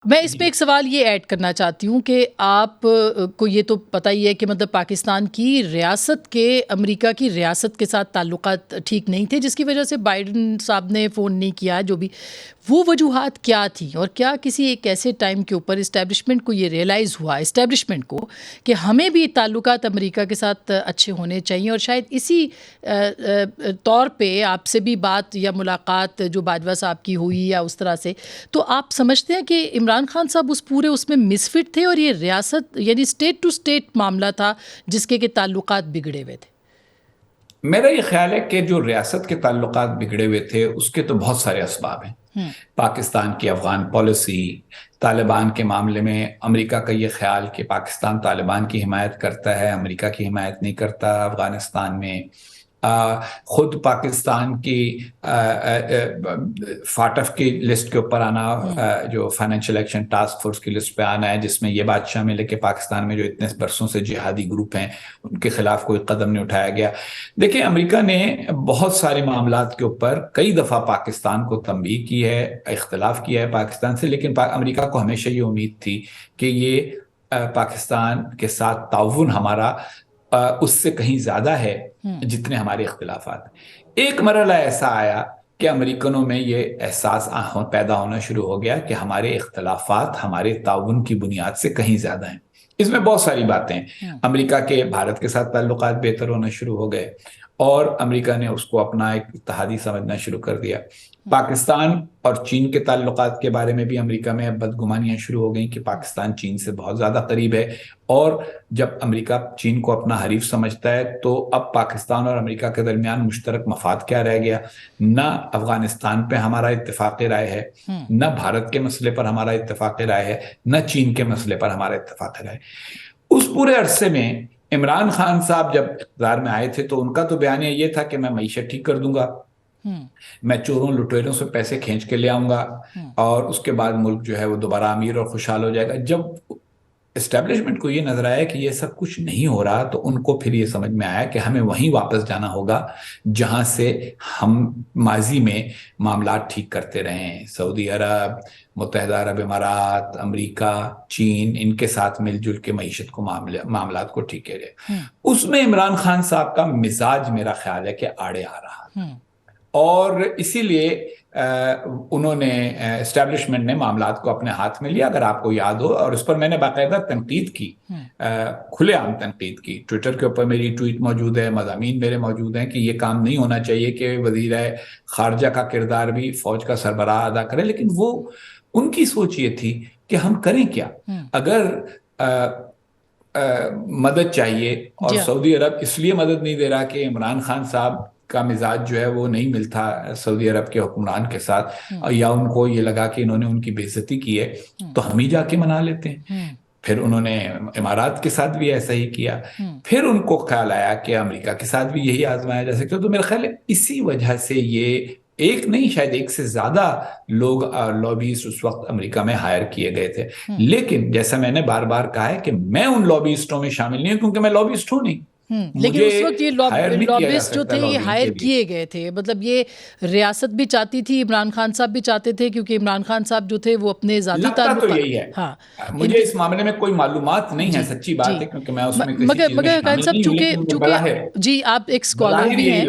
میں اس پہ ایک سوال یہ ایڈ کرنا چاہتی ہوں کہ آپ کو یہ تو پتہ ہی ہے کہ مطلب پاکستان کی ریاست کے امریکہ کی ریاست کے ساتھ تعلقات ٹھیک نہیں تھے، جس کی وجہ سے بائیڈن صاحب نے فون نہیں کیا، جو بھی وہ وجوہات کیا تھیں، اور کیا کسی ایک ایسے ٹائم کے اوپر اسٹیبلشمنٹ کو یہ ریئلائز ہوا اسٹیبلشمنٹ کو کہ ہمیں بھی تعلقات امریکہ کے ساتھ اچھے ہونے چاہیے، اور شاید اسی طور پہ آپ سے بھی بات یا ملاقات جو باجوہ صاحب کی ہوئی یا اس طرح سے، تو آپ سمجھتے ہیں کہ عمران خان صاحب اس میں مسفٹ تھے اور یہ ریاست یعنی اسٹیٹ ٹو اسٹیٹ معاملہ تھا جس کے تعلقات بگڑے ہوئے تھے؟ میرا یہ خیال ہے کہ جو ریاست کے تعلقات بگڑے ہوئے تھے اس کے تو بہت سارے اسباب ہیں۔ پاکستان کی افغان پالیسی، طالبان کے معاملے میں امریکہ کا یہ خیال کہ پاکستان طالبان کی حمایت کرتا ہے، امریکہ کی حمایت نہیں کرتا افغانستان میں، خود پاکستان کی فاٹف کی لسٹ کے اوپر آنا، جو فائنینشیل ایکشن ٹاسک فورس کی لسٹ پہ آنا ہے، جس میں یہ بات شامل ہے کہ پاکستان میں جو اتنے برسوں سے جہادی گروپ ہیں ان کے خلاف کوئی قدم نہیں اٹھایا گیا۔ دیکھیں، امریکہ نے بہت سارے معاملات کے اوپر کئی دفعہ پاکستان کو تنبیہ کی ہے، اختلاف کیا ہے پاکستان سے، لیکن امریکہ کو ہمیشہ یہ امید تھی کہ یہ پاکستان کے ساتھ تعاون ہمارا اس سے کہیں زیادہ ہے جتنے ہمارے اختلافات۔ ایک مرحلہ ایسا آیا کہ امریکنوں میں یہ احساس پیدا ہونا شروع ہو گیا کہ ہمارے اختلافات ہمارے تعاون کی بنیاد سے کہیں زیادہ ہیں۔ اس میں بہت ساری باتیں ہیں۔ امریکہ کے بھارت کے ساتھ تعلقات بہتر ہونا شروع ہو گئے اور امریکہ نے اس کو اپنا ایک اتحادی سمجھنا شروع کر دیا۔ پاکستان اور چین کے تعلقات کے بارے میں بھی امریکہ میں بدگمانیاں شروع ہو گئیں کہ پاکستان چین سے بہت زیادہ قریب ہے، اور جب امریکہ چین کو اپنا حریف سمجھتا ہے تو اب پاکستان اور امریکہ کے درمیان مشترک مفاد کیا رہ گیا؟ نہ افغانستان پہ ہمارا اتفاق رائے ہے، نہ بھارت کے مسئلے پر ہمارا اتفاق رائے ہے، نہ چین کے مسئلے پر ہمارا اتفاق رائے ہے۔ اس پورے عرصے میں عمران خان صاحب جب اقتدار میں آئے تھے تو ان کا تو بیانیہ یہ تھا کہ میں معیشت ٹھیک کر دوں گا، میں چوروں لٹیروں سے پیسے کھینچ کے لے آؤں گا، اور اس کے بعد ملک جو ہے وہ دوبارہ امیر اور خوشحال ہو جائے گا۔ جب اسٹیبلشمنٹ کو یہ نظر آیا کہ یہ سب کچھ نہیں ہو رہا تو ان کو پھر یہ سمجھ میں آیا کہ ہمیں وہیں واپس جانا ہوگا جہاں سے ہم ماضی میں معاملات ٹھیک کرتے رہے ہیں۔ سعودی عرب، متحدہ عرب امارات، امریکہ، چین، ان کے ساتھ مل جل کے معیشت کو معاملات کو ٹھیک کرے۔ اس میں عمران خان صاحب کا مزاج میرا خیال ہے کہ آڑے آ رہا، اور اسی لیے انہوں نے اسٹیبلشمنٹ نے معاملات کو اپنے ہاتھ میں لیا۔ اگر آپ کو یاد ہو، اور اس پر میں نے باقاعدہ تنقید کی، کھلے عام تنقید کی، ٹویٹر کے اوپر میری ٹویٹ موجود ہے، مضامین میرے موجود ہیں کہ یہ کام نہیں ہونا چاہیے کہ وزیر خارجہ کا کردار بھی فوج کا سربراہ ادا کرے، لیکن وہ ان کی سوچ یہ تھی کہ ہم کریں کیا؟ اگر مدد چاہیے، اور سعودی عرب اس لیے مدد نہیں دے رہا کہ عمران خان صاحب کا مزاج جو ہے وہ نہیں ملتا سعودی عرب کے حکمران کے ساتھ، یا ان کو یہ لگا کہ انہوں نے ان کی بے عزتی کی ہے، تو ہم ہی جا کے منا لیتے ہیں۔ پھر انہوں نے امارات کے ساتھ بھی ایسا ہی کیا، پھر ان کو خیال آیا کہ امریکہ کے ساتھ بھی یہی آزمایا جا سکتا ہے۔ تو میرا خیال ہے اسی وجہ سے یہ ایک نہیں، شاید ایک سے زیادہ لوگ لابیسٹ اس وقت امریکہ میں ہائر کیے گئے تھے، لیکن جیسا میں نے بار بار کہا ہے کہ میں ان لابیسٹوں میں شامل نہیں ہوں، کیونکہ میں لابیسٹ ہوں نہیں۔ لیکن اس وقت یہ لابسٹ جو تھے یہ ہائر کیے گئے تھے، مطلب یہ ریاست بھی چاہتی تھی، عمران خان صاحب بھی چاہتے تھے، کیونکہ عمران خان صاحب جو تھے وہ اپنے ذاتی تعلقات، تو یہی ہے۔ مجھے اس معاملے میں کوئی معلومات نہیں ہے، سچی بات ہے، کیونکہ میں اس میں کسی چیز میں شامل نہیں ہوں، لیکن چونکہ جی آپ ایک اسکالر بھی ہیں،